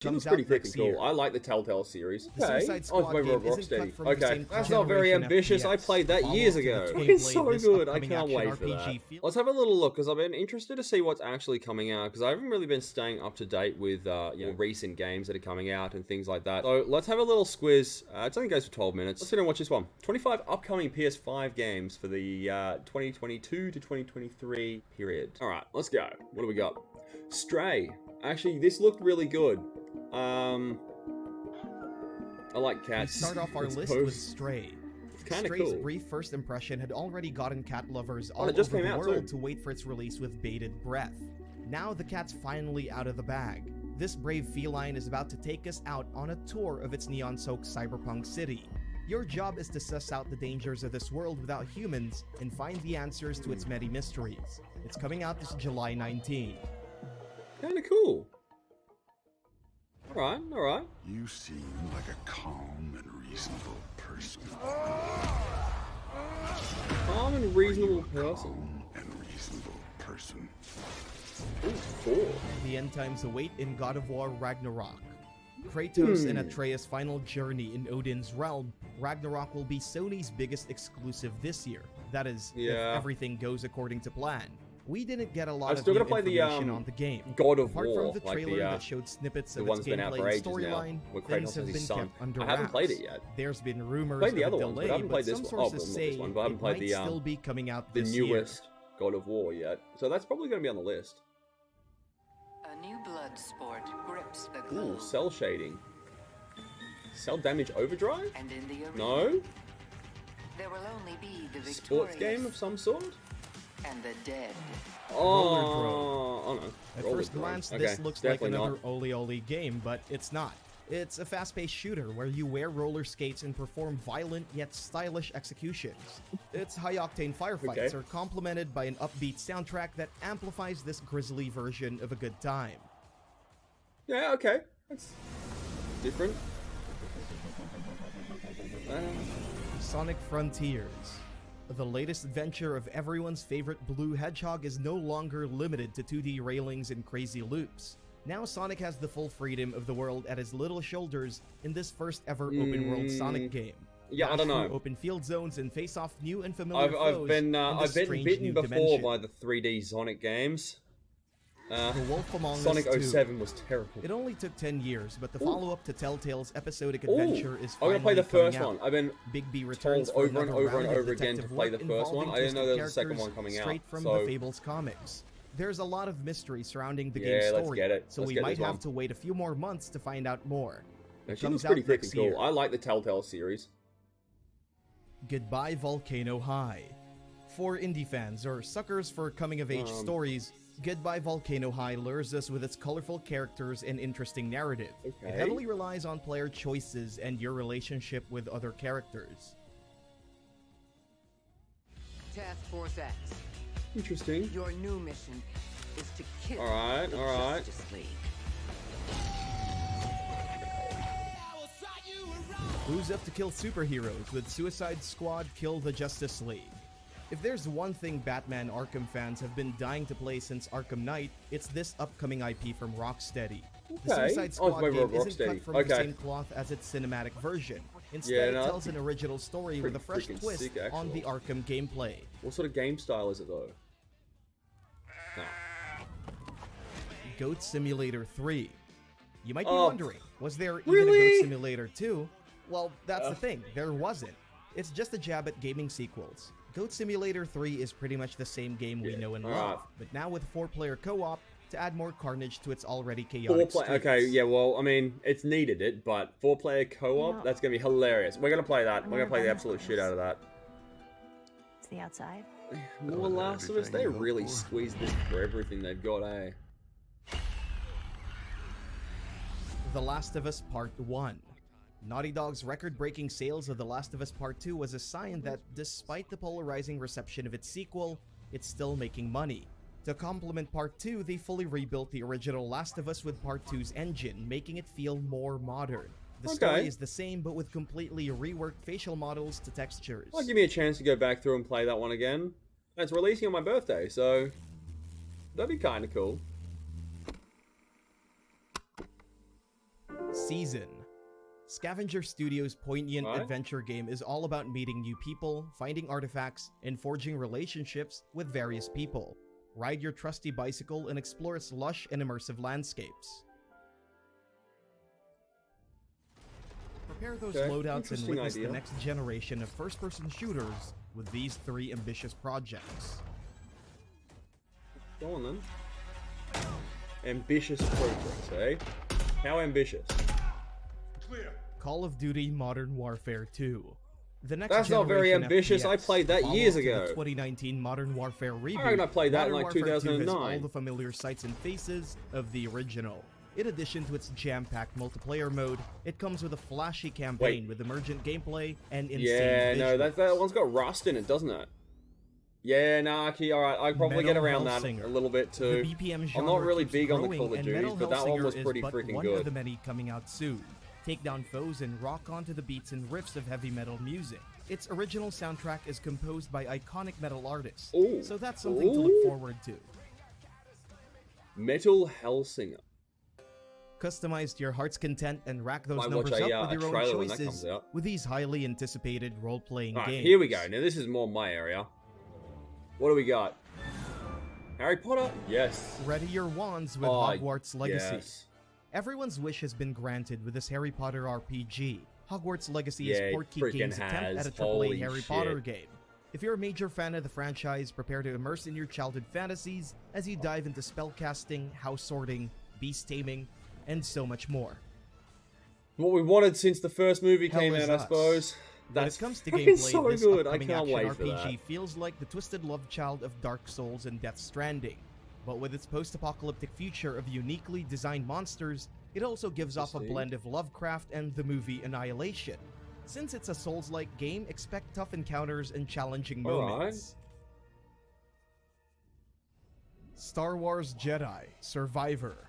She looks comes pretty out freaking next cool. year. I like the Telltale series. The Okay. Suicide Oh, Squad it's game by isn't cut Rocksteady. from the Okay. same That's not very generation ambitious. I FPS. played that Follow years to the ago. gameplay It's so this good. I upcoming can't action wait for that. RPG Let's have a little look, because I've been interested to see what's actually coming out, because I haven't really been staying up to date with recent games that are coming out and things like that. So let's have a little squiz. It only goes for 12 minutes. Let's sit and watch this one. 25 upcoming PS5 games for the 2022 to 2023 period. All right, let's go. What do we got? Stray. Actually, this looked really good. I like cats. We start off our list with Stray. It's kind of Stray's cool. brief first impression had already gotten cat lovers all it just over came the out, world too. to wait for its release with bated breath. Now the cat's finally out of the bag. This brave feline is about to take us out on a tour of its neon-soaked cyberpunk city. Your job is to suss out the dangers of this world without humans and find the answers to its many mysteries. It's coming out this July 19. Kind of cool. Alright, alright. You seem like a calm and reasonable person. Calm and reasonable person. Calm and reasonable person. Ooh, 4. The end times await in God of War Ragnarok. Kratos and Atreus' final journey in Odin's realm, Ragnarok will be Sony's biggest exclusive this year. That is, if everything goes according to plan. We didn't get a lot of still new gotta play the, information on the game. God of Apart War, from the like trailer the, that showed snippets the of one's its been out for gameplay and ages now, storyline, where things Kratos have has been his son. kept under I haven't wraps. played it yet. There's been rumors Played the of other a ones, but I delay, haven't played but this some one. Oh, sources not say this one, but I haven't it played might the, still be coming out the this year. newest God of War yet. So that's probably going to be on the list. A new blood sport grips the Ooh, globe. cell shading. Cell damage overdrive? And in the arena, No? there will only be the victorious Sports game of some sort? and the dead. Oh, no. At Roller first drone. glance, Okay, this looks like definitely another not. Oli Oli game, but it's not. It's a fast-paced shooter where you wear roller skates and perform violent yet stylish executions. Its high-octane firefights are complemented by an upbeat soundtrack that amplifies this grisly version of a good time. Yeah, okay. That's different. Sonic Frontiers. The latest adventure of everyone's favorite blue hedgehog is no longer limited to 2D railings and crazy loops. Now Sonic has the full freedom of the world at his little shoulders in this first ever open world Sonic game. Yeah, I don't know. Open field zones and face off new and familiar I've foes been in this strange bitten new before dimension. by the 3D Sonic games. The Wolf Among Sonic Us 2. 07 was terrible. It only took 10 years, but the follow-up to Telltale's episodic Ooh, adventure is I'm finally gonna play the coming first out. one. I've been Big B told returns for over and another over and round of over again to detective play work the first one. involving I didn't know there was a twisted second one characters coming out. straight from So the Fables comics. There's a lot of mystery surrounding the Yeah, game's let's story, get it. so Let's we get might this one. have to wait a few more months to find out more. yeah, It she looks comes pretty out next freaking cool. year. I like the Telltale series. Goodbye Volcano High. For indie fans or suckers for coming-of-age stories, Goodbye Volcano High lures us with its colorful characters and interesting narrative. It Okay. heavily relies on player choices and your relationship with other characters. Task Force X. Interesting. Your new mission is to kill Alright, the alright. Justice League. Who's up to kill superheroes with Suicide Squad Kill the Justice League? If there's one thing Batman Arkham fans have been dying to play since Arkham Knight, it's this upcoming IP from Rocksteady. The Okay. Suicide Oh, Squad wait, game Rocksteady. isn't cut from Okay. the same cloth as its cinematic version. Instead, Yeah, it no, tells an original story with a fresh freaking twist sick, on the Arkham gameplay. What sort of game style is it though? No. Goat Simulator 3. You might be Oh, wondering, was there even a really? Goat Simulator 2? Well, that's the thing, there wasn't. It's just a jab at gaming sequels. Goat Simulator 3 is pretty much the same game we know and love, but now with 4-player co-op to add more carnage to its already chaotic streets. Okay, yeah, well, I mean, it's needed it, but 4-player co-op, No. that's gonna be hilarious. We're gonna play that. We're gonna play the done absolute this. shit out of that. It's the outside. More Last of Us, they really squeezed this for everything they've got, eh? The Last of Us Part 1. Naughty Dog's record-breaking sales of The Last of Us Part 2 was a sign that, despite the polarizing reception of its sequel, it's still making money. To complement Part 2, they fully rebuilt the original Last of Us with Part 2's engine, making it feel more modern. The story is the same, but with completely reworked facial models to textures. Well, give me a chance to go back through and play that one again. And it's releasing on my birthday, so that'd be kind of cool. season. Scavenger Studios' poignant Right. adventure game is all about meeting new people, finding artifacts, and forging relationships with various people. Ride your trusty bicycle and explore its lush and immersive landscapes. Prepare those Okay, loadouts and interesting witness idea. the next generation of first-person shooters with these 3 ambitious projects. Go on then. Ambitious projects, eh? How ambitious? Call of Duty Modern Warfare 2. The next That's not very generation ambitious. I FPS, played that follow years to the ago. 2019 Modern Warfare reboot. reckon I played that in, Modern like, Warfare 2 has 2009. all the familiar sights and faces of the original. In addition to its jam-packed multiplayer mode, it comes with a flashy campaign with emergent gameplay and insane Yeah, no, visuals. that one's got rust in it, doesn't it? Yeah, nah, okay, alright, I probably get Metal around that Hellsinger. a little bit too. The BPM I'm genre not really keeps big on the growing, Call of and Duties, Metal but that one Hellsinger was is pretty but freaking one good. of the many coming out soon. Take down foes and rock onto the beats and riffs of heavy metal music. Its original soundtrack is composed by iconic metal artists, Ooh. so that's something to look Ooh. forward to. Metal Hellsinger. Customize to your heart's content and rack those Might numbers watch up a with your own trailer when that choices comes out. with these highly anticipated role-playing Alright, games. here we go. Now this is more my area. What do we got? Harry Potter? Yes. Ready your wands with Oh, Hogwarts Legacy. yes. Everyone's wish has been granted with this Harry Potter RPG. Hogwarts Legacy Yeah, is it Portkey freaking Games' attempt has. at a AAA Holy Harry shit. Potter game. If you're a major fan of the franchise, prepare to immerse in your childhood fantasies as you dive into spellcasting, house sorting, beast taming, and so much more. What we wanted since the first movie Hell came is out, I us. suppose. When That's it comes to freaking gameplay, so this good. I upcoming can't action wait for RPG that. feels like the twisted love child of Dark Souls and Death Stranding. But with its post-apocalyptic future of uniquely designed monsters, it also gives off a Interesting. blend of Lovecraft and the movie Annihilation. Since it's a Souls-like game, expect tough encounters and challenging Alright. moments. Star Wars Jedi Survivor.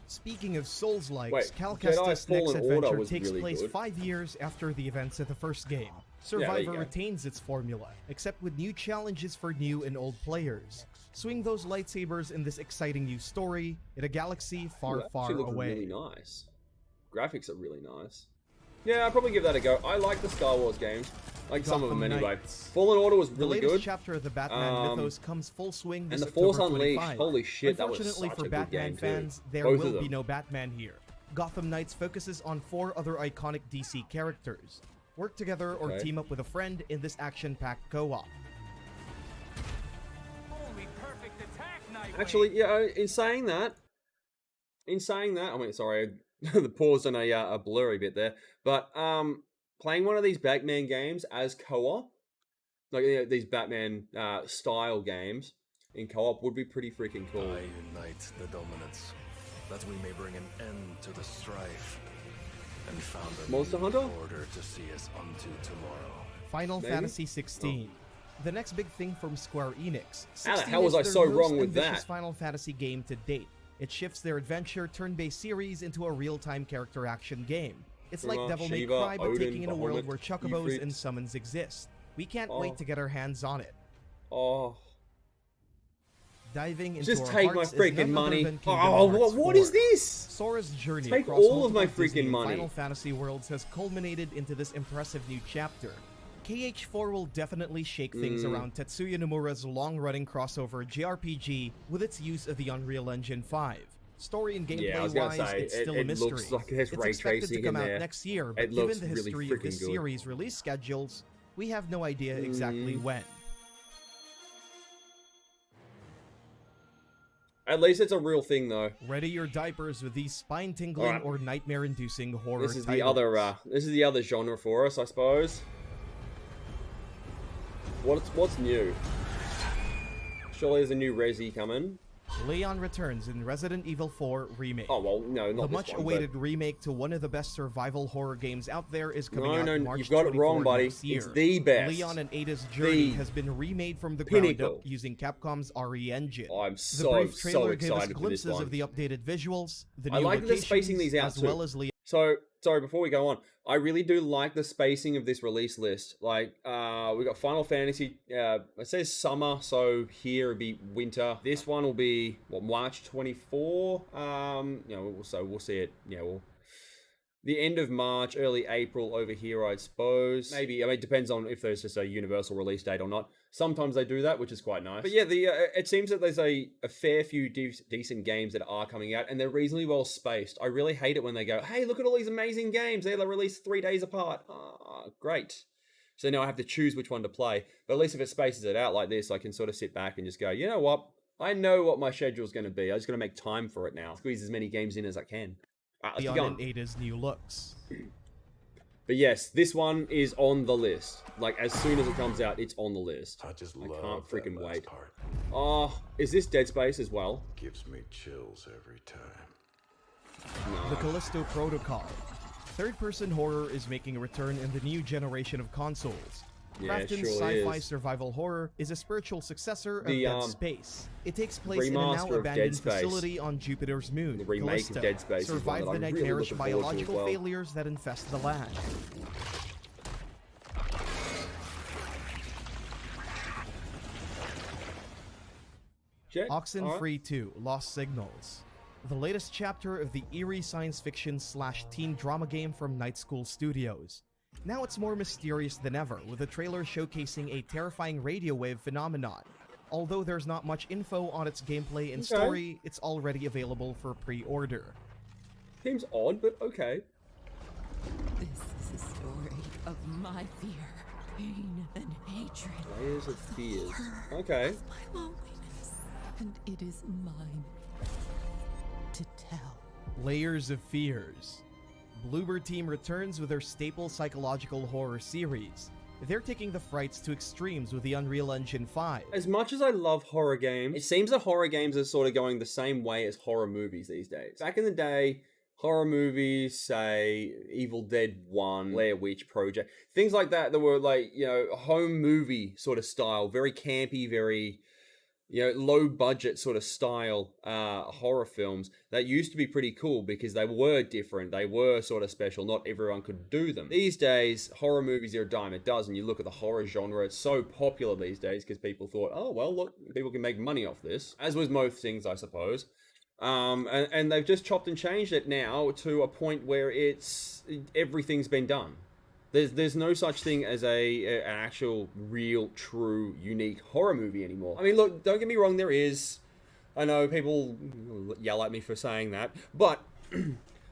Speaking of Souls-likes, Wait, Cal-Kestis' Jedi next Fallen Order adventure was takes really place good. 5 years after the events of the first game. there you Survivor go. retains its formula, except with new challenges for new and old players. Swing those lightsabers in this exciting new story in a galaxy far, Ooh, that far actually looks away. really nice. Graphics are really nice. Yeah, I'll probably give that a go. I like the Star Wars games. Like some of them Gotham anyway. Knights. Fallen Order was The really latest good. chapter of the Batman mythos comes full swing this And the Force October Unleashed. 25. Holy shit, that was Unfortunately such for a good Batman game too. fans, there Both of will be them. no Batman here. Gotham Knights focuses on 4 other iconic DC characters. Work together or Okay. team up with a friend in this action-packed co-op. Actually, yeah, in saying that, I mean, sorry, the pause on a blurry bit there, but playing one of these Batman games as co-op, like these Batman style games in co-op would be pretty freaking cool. I unite the dominants, that we may bring an end to the strife, and found a Monster new Hunter? order to see us unto tomorrow. Final Maybe? Fantasy 16. The next big thing from Square Enix. How the 16 hell was is I their so most wrong with ambitious that? Final Fantasy game to date. It shifts their adventure turn-based series into a real-time character action game. It's like Rima, Devil May Shiva, Cry, but Odin, taking in a world Bahamut, where chocobos Ifrit. and summons exist. We can't Oh. wait to get our hands on it. Oh, Diving into just our take my hearts is freaking none other money. than Kingdom Oh, Hearts what is 4. this? Sora's journey Take across all of my multiple Disney freaking and money. Final Fantasy worlds has culminated into this impressive new chapter. KH4 will definitely shake things around Tetsuya Nomura's long-running crossover JRPG with its use of the Unreal Engine 5. Story and Yeah, I was gonna gameplay-wise, say, it's it- still it a mystery. looks like there's it's ray expected to tracing come in out there. next year, It but looks given the really history of this freaking good. series' release schedules, we have no idea exactly when. At least it's a real thing, though. Ready your diapers with these spine-tingling Alright. or nightmare-inducing horror This is titles. this is the other genre for us, I suppose. What's new? Surely there's a new Resi coming. Leon returns in Resident Evil 4 Remake. Oh well, no, not The this much-awaited one. remake to one of the best survival horror games out there is coming No, out no, March you've got it wrong, 24 buddy. next year. It's the best. Leon and Ada's journey The has been remade from the ground pinnacle. up using Capcom's RE engine. I'm The so brief trailer gave us excited for this glimpses one. of the updated visuals, the new I like that they're spacing locations, these out as too. well as Leon. So, sorry, before we go on, I really do like the spacing of this release list. Like, we got Final Fantasy, it says summer, so here it'll be winter. This one will be, what, March 24? You know, so we'll see it, the end of March, early April over here, I suppose. Maybe, I mean, it depends on if there's just a universal release date or not. Sometimes they do that, which is quite nice. But yeah, it seems that there's a fair few decent games that are coming out, and they're reasonably well spaced. I really hate it when they go, hey, look at all these amazing games. They're released 3 days apart. Ah, great. So now I have to choose which one to play. But at least if it spaces it out like this, I can sort of sit back and just go, you know what? I know what my schedule's going to be. I'm just going to make time for it now. Squeeze as many games in as I can. Let's keep Beyond going. Ada's new looks. But yes, this one is on the list. Like, as soon as it comes out, it's on the list. I just I love can't that freaking last wait. part. Oh, is this Dead Space as well? Gives me chills every time. The Callisto Protocol. Third-person horror is making a return in the new generation of consoles. Yeah, it Krafton's surely sci-fi is. survival horror is a spiritual successor of The, Dead Space. It takes place in a remaster now of Dead abandoned Space. facility on Jupiter's moon, The remake of Callisto. Dead Space is one Survive that the I'm really nightmarish looking forward to as biological well. failures that infest the land. Check. Oxenfree 2: Lost Signals. The latest chapter of the eerie science fiction / teen drama game from Night School Studios. Now it's more mysterious than ever, with a trailer showcasing a terrifying radio wave phenomenon. Although there's not much info on its gameplay and story, it's already available for pre-order. Seems odd, but okay. This is a story of my fear, pain, and hatred. Layers of fears. Okay. My loneliness, and it is mine to tell. Layers of Fears. Bloober Team returns with their staple psychological horror series. They're taking the frights to extremes with the Unreal Engine 5. As much as I love horror games, it seems that horror games are sort of going the same way as horror movies these days. Back in the day, horror movies, say Evil Dead 1, Blair Witch Project, things like that were like, you know, home movie sort of style, very campy, very, you know, low budget sort of style horror films that used to be pretty cool because they were different, they were sort of special, not everyone could do them. These days, horror movies are a dime a dozen. You look at the horror genre, it's so popular these days because people thought, oh, well, look, people can make money off this, as was most things, I suppose. And they've just chopped and changed it now to a point where everything's been done. There's no such thing as an actual, real, true, unique horror movie anymore. I mean, look, don't get me wrong, there is. I know people yell at me for saying that, but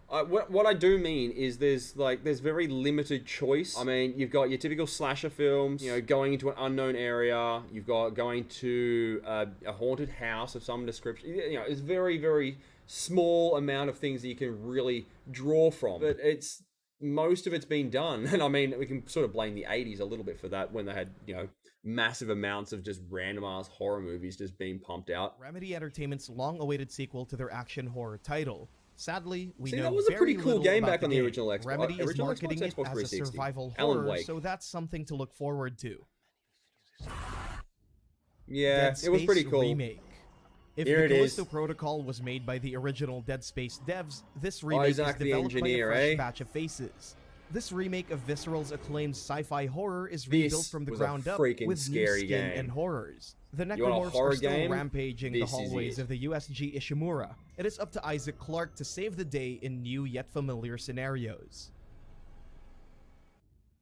what I do mean is there's very limited choice. I mean, you've got your typical slasher films, you know, going into an unknown area. You've got going to a haunted house of some description. You know, it's very, very small amount of things that you can really draw from, but most of it's been done. And I mean, we can sort of blame the 80s a little bit for that when they had, you know, massive amounts of just random ass horror movies just being pumped out. Remedy Entertainment's long-awaited sequel to their action horror title. Sadly, we know that was a very pretty cool little game about back on the game. original Xbox. Remedy is Original marketing Xbox, it Xbox as a 360. survival Alan horror, Wake. so that's something to look forward to. Yeah, Dead it was pretty Space cool. Remake. If Here the it Callisto is. Protocol was made by the original Dead Space devs, this remake Isaac is the developed engineer, by a fresh eh? batch of faces. This remake of Visceral's acclaimed sci-fi horror is This rebuilt from the was a ground up freaking with new scary skin game. and horrors. The You want a necromorphs horror are still game? rampaging the This is hallways it. of the USG Ishimura. It is up to Isaac Clarke to save the day in new yet familiar scenarios.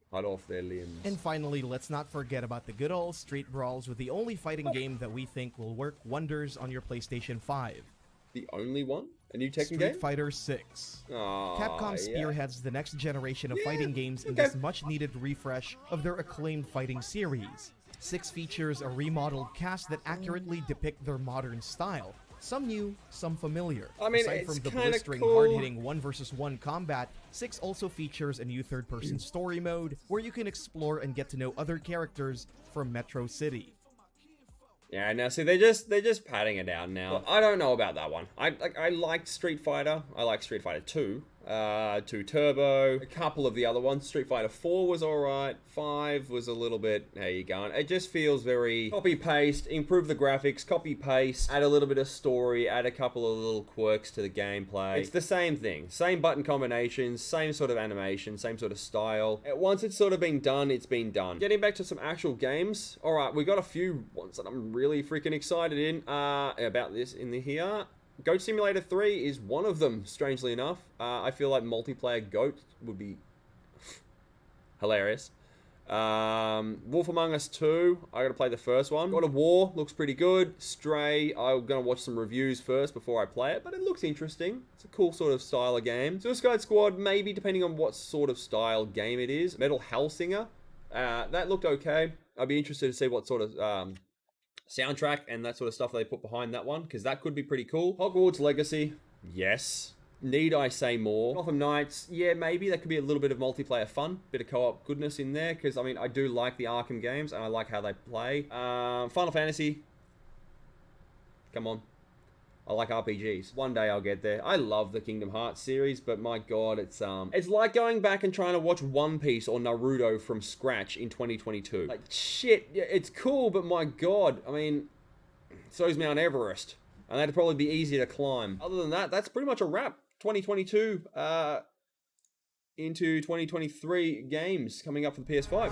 Cut off their limbs. And finally, let's not forget about the good old street brawls with the only fighting game that we think will work wonders on your PlayStation 5. The only one? A new Tekken Street game? Fighter 6. Aw, Capcom yeah. spearheads the next generation of Yeah, fighting games in okay. this much-needed refresh of their acclaimed fighting series. 6 features a remodeled cast that accurately depict their modern style. Some new, some familiar. I mean, Aside it's from the kinda blistering, cool. hard-hitting 1v1 combat, 6 also features a new third-person story mode where you can explore and get to know other characters from Metro City. Yeah, now see, they're just padding it out now. I don't know about that one. I liked Street Fighter. I like Street Fighter 2. 2 Turbo. A couple of the other ones. Street Fighter 4 was alright. 5 was a little bit, how you going? It just feels very copy-paste, improve the graphics, copy-paste, add a little bit of story, add a couple of little quirks to the gameplay. It's the same thing. Same button combinations, same sort of animation, same sort of style. Once it's sort of been done, it's been done. Getting back to some actual games. Alright, we got a few ones that I'm really freaking excited about this in here. Goat Simulator 3 is one of them, strangely enough. I feel like multiplayer Goat would be hilarious. Wolf Among Us 2, I gotta play the first one. God of War looks pretty good. Stray, I'm gonna watch some reviews first before I play it, but it looks interesting. It's a cool sort of style of game. Suicide Squad, maybe, depending on what sort of style game it is. Metal Hellsinger, that looked okay. I'd be interested to see what sort of soundtrack and that sort of stuff they put behind that one, because that could be pretty cool. Hogwarts Legacy, yes. Need I say more? Gotham Knights, yeah, maybe. That could be a little bit of multiplayer fun. Bit of co-op goodness in there, because, I mean, I do like the Arkham games, and I like how they play. Final Fantasy. Come on. I like RPGs. One day I'll get there. I love the Kingdom Hearts series, but my god, it's like going back and trying to watch One Piece or Naruto from scratch in 2022. Like, shit, yeah, it's cool, but my god, I mean, so's Mount Everest. And that'd probably be easier to climb. Other than that, that's pretty much a wrap. 2022 into 2023 games coming up for the PS5.